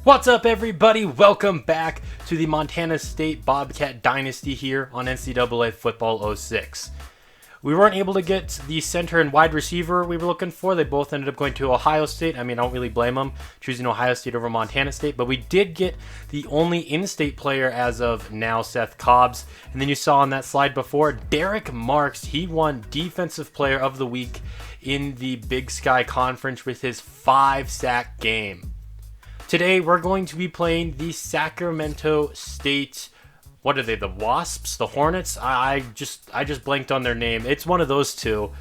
What's up, everybody? Welcome back to the Montana State Bobcat Dynasty here on NCAA Football 06. We weren't able to get the center and wide receiver we were looking for. They both ended up going to Ohio State. I mean, I don't really blame them choosing Ohio State over Montana State, but we did get the only in-state player as of now, Seth Cobbs. And then you saw on that slide before, Derek Marks. He won Defensive Player of the Week in the Big Sky Conference with his 5-sack game. Today, we're going to be playing the Sacramento State, what are they, the Wasps? The Hornets? I just blanked on their name. It's one of those two.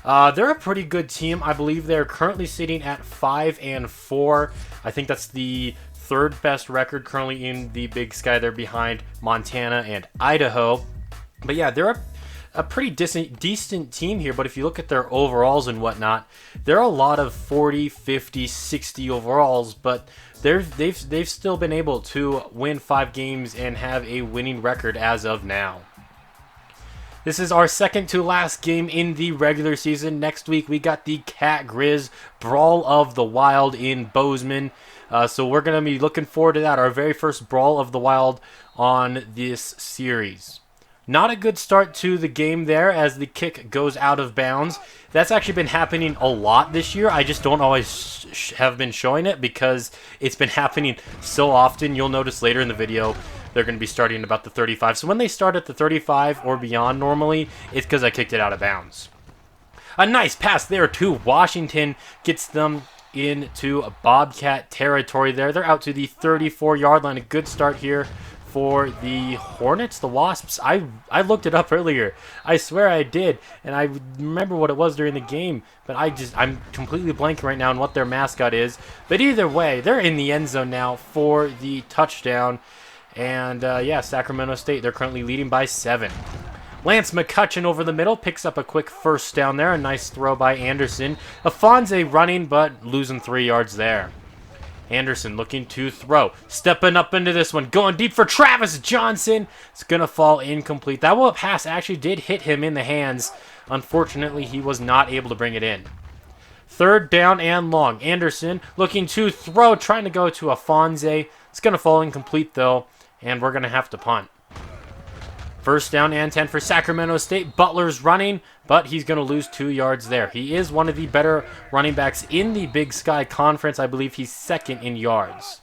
They're a pretty good team. I believe they're currently sitting at 5-4. I think that's the third best record currently in the Big Sky. They're behind Montana and Idaho. But yeah, they're a pretty decent team here, but if you look at their overalls and whatnot, there are a lot of 40, 50, 60 overalls, but they've still been able to win 5 games and have a winning record as of now. This is our second to last game in the regular season. Next week, we got the Cat Grizz Brawl of the Wild in Bozeman. So we're going to be looking forward to that, our very first Brawl of the Wild on this series. Not a good start to the game there as the kick goes out of bounds. That's actually been happening a lot this year. I just don't always have been showing it because it's been happening so often. You'll notice later in the video they're going to be starting about the 35. So when they start at the 35 or beyond normally, it's because I kicked it out of bounds. A nice pass there to Washington gets them into a Bobcat territory there. They're out to the 34-yard line. A good start here for the Hornets, the Wasps. I looked it up earlier. I swear I did, and I remember what it was during the game, but I'm completely blanking right now on what their mascot is. But either way, they're in the end zone now for the touchdown. And yeah, Sacramento State, they're currently leading by 7. Lance McCutcheon over the middle picks up a quick first down there. A nice throw by Anderson. Afonso running, but losing 3 yards there. Anderson looking to throw. Stepping up into this one. Going deep for Travis Johnson. It's going to fall incomplete. That pass actually did hit him in the hands. Unfortunately, he was not able to bring it in. 3rd down and long. Anderson looking to throw. Trying to go to Afonso. It's going to fall incomplete, though. And we're going to have to punt. 1st down and 10 for Sacramento State. Butler's running, but he's going to lose 2 yards there. He is one of the better running backs in the Big Sky Conference. I believe he's 2nd in yards.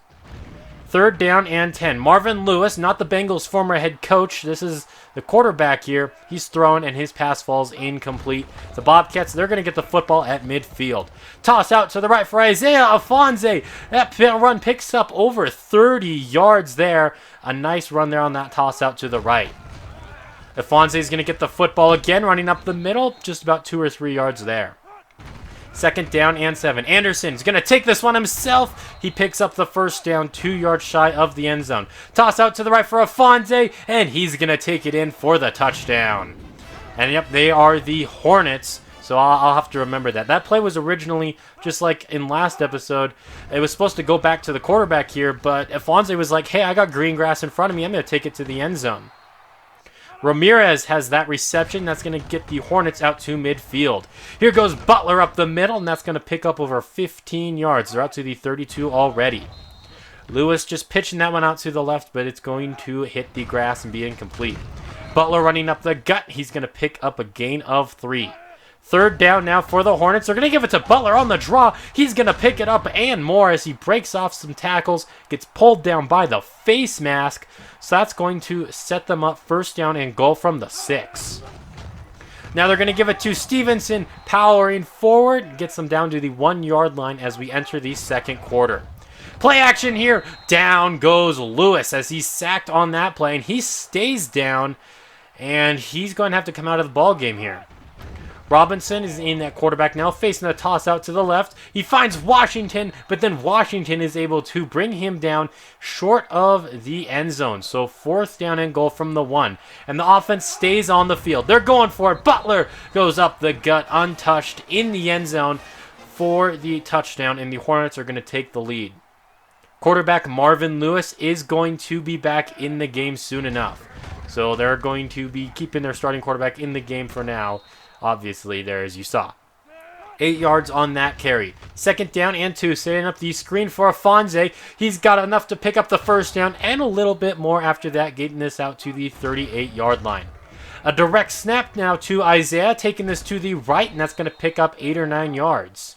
3rd down and 10. Marvin Lewis, not the Bengals' former head coach. This is the quarterback here. He's throwing, and his pass falls incomplete. The Bobcats, they're going to get the football at midfield. Toss out to the right for Isaiah Afonso. That run picks up over 30 yards there. A nice run there on that toss out to the right. Afonso is going to get the football again, running up the middle, just about 2 or 3 yards there. 2nd down and 7. Anderson's going to take this one himself. He picks up the 1st down, 2 yards shy of the end zone. Toss out to the right for Afonso, and he's going to take it in for the touchdown. And yep, they are the Hornets, so I'll have to remember that. That play was originally, just like in last episode, it was supposed to go back to the quarterback here, but Afonso was like, hey, I got green grass in front of me. I'm going to take it to the end zone. Ramirez has that reception. That's going to get the Hornets out to midfield. Here goes Butler up the middle, and that's going to pick up over 15 yards. They're out to the 32 already. Lewis just pitching that one out to the left, but it's going to hit the grass and be incomplete. Butler running up the gut. He's going to pick up a gain of 3. 3rd down now for the Hornets. They're going to give it to Butler on the draw. He's going to pick it up and more as he breaks off some tackles, gets pulled down by the face mask. So that's going to set them up 1st down and goal from the 6. Now they're going to give it to Stevenson, powering forward, gets them down to the 1-yard line as we enter the 2nd quarter. Play action here. Down goes Lewis as he's sacked on that play, and he stays down, and he's going to have to come out of the ball game here. Robinson is in that quarterback now, facing a toss out to the left. He finds Washington, but then Washington is able to bring him down short of the end zone. So 4th down and goal from the 1. And the offense stays on the field. They're going for it. Butler goes up the gut untouched in the end zone for the touchdown, and the Hornets are going to take the lead. Quarterback Marvin Lewis is going to be back in the game soon enough. So they're going to be keeping their starting quarterback in the game for now. Obviously, there as you saw. 8 yards on that carry. 2nd down and 2, setting up the screen for Afonso. He's got enough to pick up the 1st down and a little bit more after that, getting this out to the 38-yard line. A direct snap now to Isaiah, taking this to the right, and that's going to pick up 8 or 9 yards.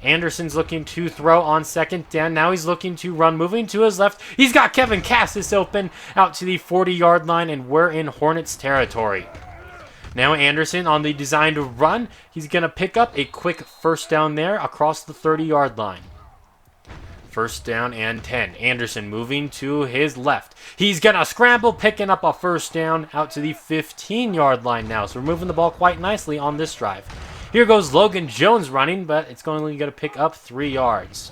Anderson's looking to throw on 2nd down. Now he's looking to run, moving to his left. He's got Kevin Kassis open out to the 40-yard line, and we're in Hornets territory. Now Anderson on the design to run. He's going to pick up a quick 1st down there across the 30-yard line. 1st down and 10. Anderson moving to his left. He's going to scramble, picking up a 1st down out to the 15-yard line now. So we're moving the ball quite nicely on this drive. Here goes Logan Jones running, but it's only going to pick up 3 yards.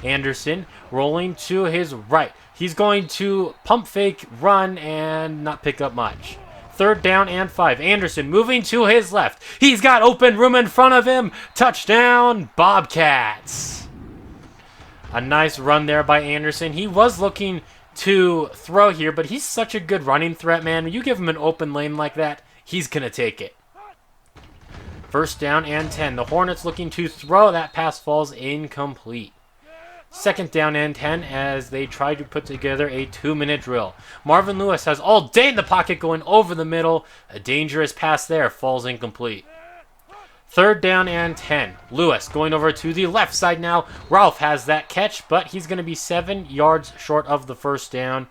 Anderson rolling to his right. He's going to pump fake, run, and not pick up much. 3rd down and 5. Anderson moving to his left. He's got open room in front of him. Touchdown, Bobcats. A nice run there by Anderson. He was looking to throw here, but he's such a good running threat, man. When you give him an open lane like that, he's going to take it. 1st down and 10. The Hornets looking to throw. That pass falls incomplete. 2nd down and 10 as they try to put together a 2-minute drill. Marvin Lewis has all day in the pocket going over the middle. A dangerous pass there falls incomplete. 3rd down and 10. Lewis going over to the left side now. Ralph has that catch, but he's going to be 7 yards short of the 1st down.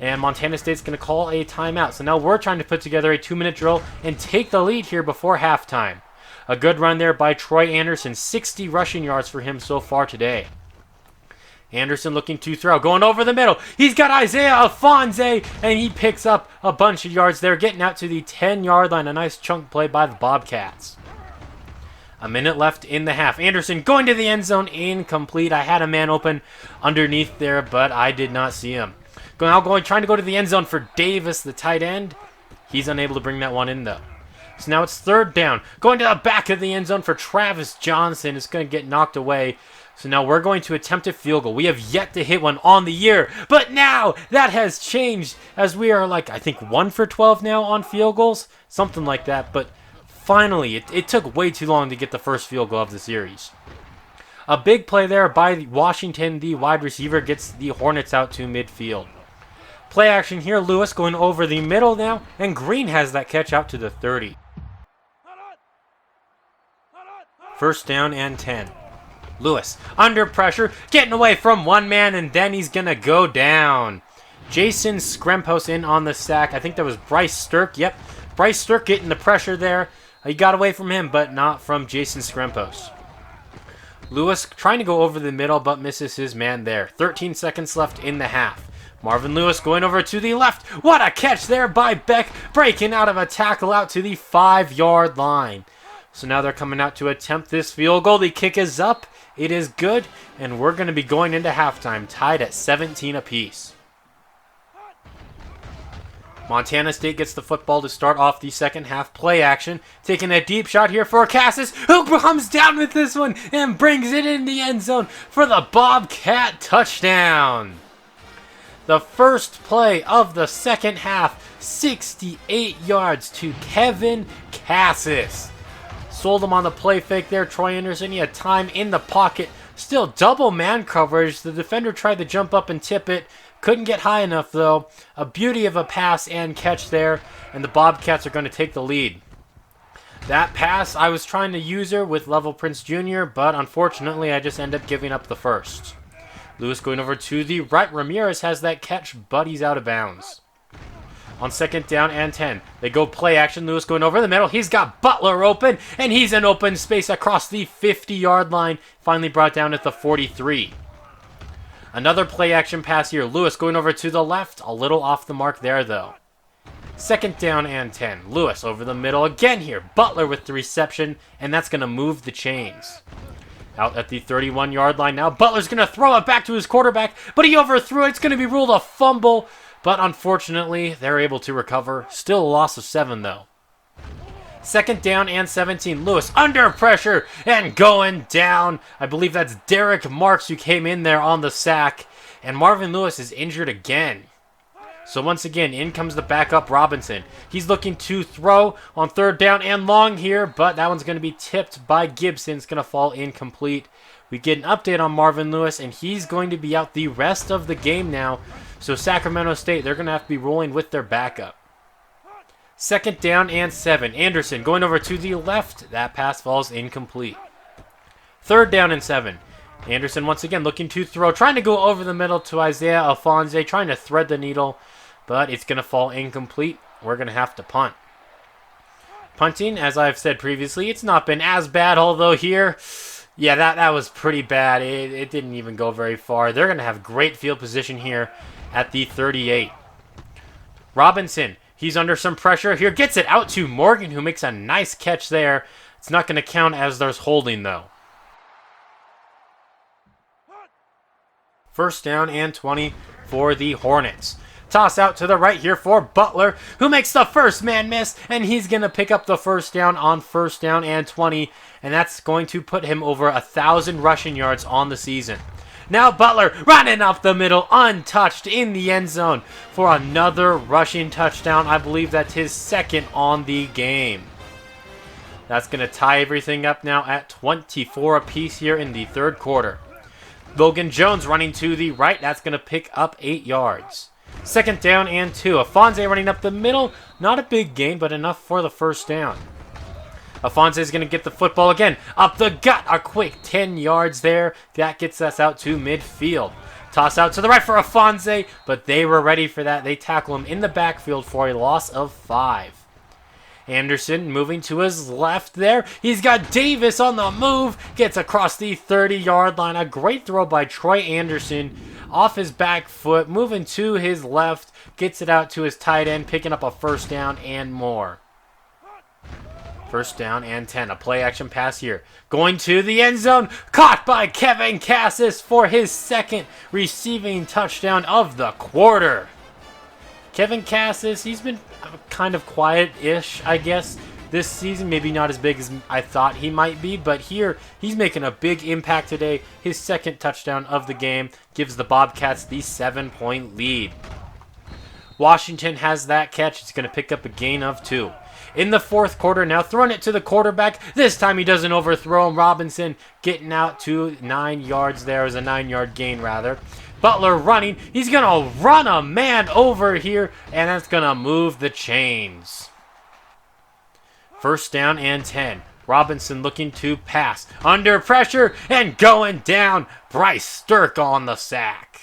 And Montana State's going to call a timeout. So now we're trying to put together a 2-minute drill and take the lead here before halftime. A good run there by Troy Anderson. 60 rushing yards for him so far today. Anderson looking to throw, going over the middle. He's got Isaiah Afonso, and he picks up a bunch of yards there, getting out to the 10-yard line. A nice chunk play by the Bobcats. A minute left in the half. Anderson going to the end zone, incomplete. I had a man open underneath there, but I did not see him. Trying to go to the end zone for Davis, the tight end. He's unable to bring that one in, though. So now it's 3rd down. Going to the back of the end zone for Travis Johnson. It's going to get knocked away. So now we're going to attempt a field goal. We have yet to hit one on the year. But now that has changed as we are I think 1 for 12 now on field goals. Something like that. But finally, it took way too long to get the first field goal of the series. A big play there by Washington. The wide receiver gets the Hornets out to midfield. Play action here. Lewis going over the middle now. And Green has that catch out to the 30. 1st down and 10. Lewis under pressure, getting away from one man, and then he's going to go down. Jason Skrempos in on the sack. I think that was Bryce Stirk. Yep, Bryce Stirk getting the pressure there. He got away from him, but not from Jason Skrempos. Lewis trying to go over the middle, but misses his man there. 13 seconds left in the half. Marvin Lewis going over to the left. What a catch there by Beck, breaking out of a tackle out to the 5-yard line. So now they're coming out to attempt this field goal. The kick is up. It is good, and we're going to be going into halftime tied at 17 apiece. Montana State gets the football to start off the second half. Play action. Taking a deep shot here for Kassis, who comes down with this one and brings it in the end zone for the Bobcat touchdown. The first play of the second half, 68 yards to Kevin Kassis. Sold him on the play fake there. Troy Anderson, he had time in the pocket. Still double man coverage. The defender tried to jump up and tip it. Couldn't get high enough, though. A beauty of a pass and catch there. And the Bobcats are going to take the lead. That pass, I was trying to use her with Level Prince Jr., but unfortunately, I just ended up giving up the first. Lewis going over to the right. Ramirez has that catch, but he's out of bounds. On 2nd down and 10. They go play action. Lewis going over the middle. He's got Butler open, and he's in open space across the 50-yard line. Finally brought down at the 43. Another play action pass here. Lewis going over to the left. A little off the mark there, though. 2nd down and 10. Lewis over the middle again here. Butler with the reception, and that's going to move the chains. Out at the 31-yard line now. Butler's going to throw it back to his quarterback, but he overthrew it. It's going to be ruled a fumble. But unfortunately, they're able to recover. Still a loss of 7, though. 2nd down and 17. Lewis under pressure and going down. I believe that's Derek Marks who came in there on the sack. And Marvin Lewis is injured again. So once again, in comes the backup Robinson. He's looking to throw on 3rd down and long here, but that one's going to be tipped by Gibson. It's going to fall incomplete. We get an update on Marvin Lewis, and he's going to be out the rest of the game now. So Sacramento State, they're going to have to be rolling with their backup. 2nd down and 7. Anderson going over to the left. That pass falls incomplete. 3rd down and 7. Anderson once again looking to throw, trying to go over the middle to Isaiah Alphonse, trying to thread the needle, but it's going to fall incomplete. We're going to have to punt. Punting, as I've said previously, it's not been as bad, although here, yeah, that was pretty bad. It didn't even go very far. They're going to have great field position here at the 38. Robinson, he's under some pressure here, gets it out to Morgan, who makes a nice catch there. It's not going to count as there's holding, though. 1st down and 20 for the Hornets. Toss out to the right here for Butler, who makes the first man miss, and he's going to pick up the 1st down on 1st down and 20, and that's going to put him over 1,000 rushing yards on the season. Now Butler running up the middle, untouched in the end zone for another rushing touchdown. I believe that's his 2nd on the game. That's going to tie everything up now at 24 apiece here in the 3rd quarter. Logan Jones running to the right. That's going to pick up 8 yards. 2nd down and 2. Alphonse running up the middle. Not a big gain, but enough for the 1st down. Alphonse is going to get the football again. Up the gut. A quick 10 yards there. That gets us out to midfield. Toss out to the right for Alphonse, but they were ready for that. They tackle him in the backfield for a loss of 5. Anderson moving to his left there. He's got Davis on the move. Gets across the 30-yard line. A great throw by Troy Anderson off his back foot. Moving to his left. Gets it out to his tight end. Picking up a 1st down and more. 1st down and 10. A play action pass here. Going to the end zone. Caught by Kevin Kassis for his 2nd receiving touchdown of the quarter. Kevin Kassis, he's been kind of quiet-ish, I guess, this season. Maybe not as big as I thought he might be, but here he's making a big impact today. His 2nd touchdown of the game gives the Bobcats the 7-point lead. Washington has that catch. It's going to pick up a gain of 2. In the 4th quarter now, throwing it to the quarterback. This time he doesn't overthrow him. Robinson getting out to 9 yards there. It was a 9-yard gain, rather. Butler running. He's going to run a man over here, and that's going to move the chains. 1st down and 10. Robinson looking to pass. Under pressure and going down. Bryce Stirk on the sack.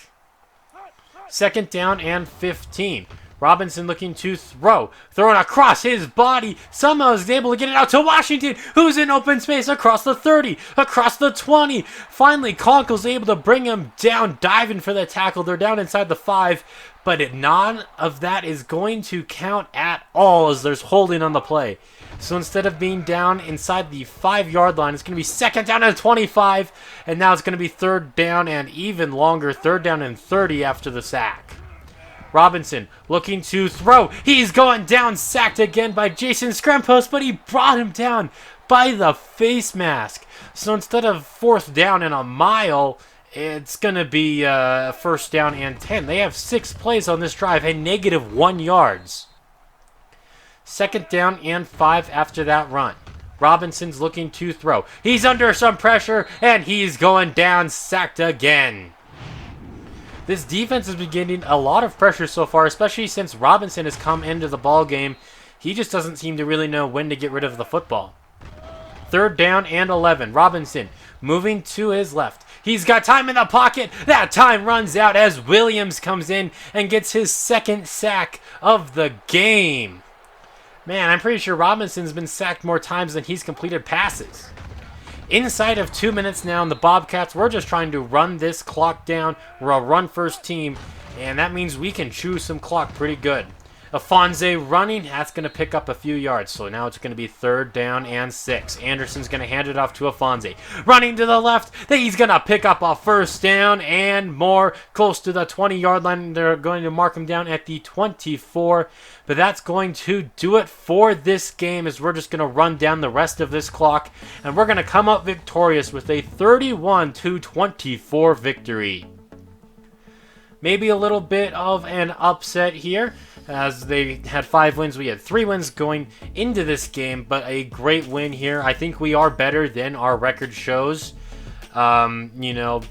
2nd down and 15. Robinson looking to throw. Throwing across his body. Somehow is able to get it out to Washington, who's in open space across the 30, across the 20. Finally, Conkle's able to bring him down, diving for the tackle. They're down inside the 5, but none of that is going to count at all as there's holding on the play. So instead of being down inside the 5-yard line, it's going to be 2nd down and 25, and now it's going to be 3rd down and even longer, 3rd down and 30 after the sack. Robinson looking to throw. He's going down, sacked again by Jason Skrempos, but he brought him down by the face mask. So instead of 4th down and a mile, it's going to be 1st down and 10. They have 6 plays on this drive and -1 yards. 2nd down and 5 after that run. Robinson's looking to throw. He's under some pressure, and he's going down, sacked again. This defense has been getting a lot of pressure so far, especially since Robinson has come into the ball game. He just doesn't seem to really know when to get rid of the football. 3rd down and 11. Robinson moving to his left. He's got time in the pocket. That time runs out as Williams comes in and gets his 2nd sack of the game. Man, I'm pretty sure Robinson's been sacked more times than he's completed passes. Inside of 2 minutes now, and the Bobcats, we're just trying to run this clock down. We're a run-first team, and that means we can chew some clock pretty good. Alphonse running, that's going to pick up a few yards. So now it's going to be 3rd down and 6. Anderson's going to hand it off to Alphonse. Running to the left, he's going to pick up a 1st down and more. Close to the 20-yard line. They're going to mark him down at the 24. But that's going to do it for this game, as we're just going to run down the rest of this clock. And we're going to come up victorious with a 31-24 victory. maybe a little bit of an upset here, as they had 5 wins. We had 3 wins going into this game, but a great win here. I think we are better than our record shows. You know,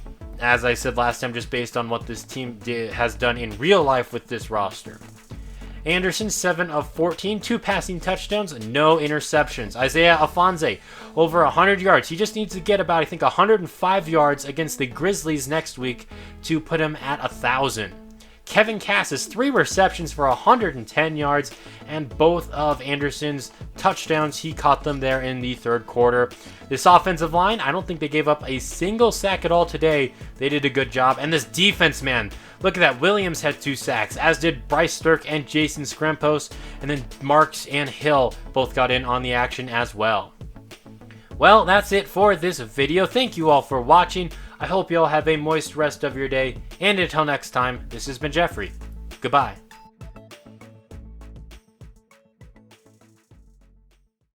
as I said last time, just based on what this team has done in real life with this roster. Anderson, 7 of 14, 2 passing touchdowns, no interceptions. Isaiah Afonso, over 100 yards. He just needs to get about, I think, 105 yards against the Grizzlies next week to put him at 1,000. Kevin Kassis, 3 receptions for 110 yards, and both of Anderson's touchdowns, he caught them there in the third quarter. This offensive line, I don't think they gave up a single sack at all today. They did a good job. And this defense, man, look at that. Williams had 2 sacks, as did Bryce Stirk and Jason Skrempos, and then Marks and Hill both got in on the action as well. Well, that's it for this video. Thank you all for watching. I hope you all have a moist rest of your day. And until next time, this has been Jeffrey. Goodbye.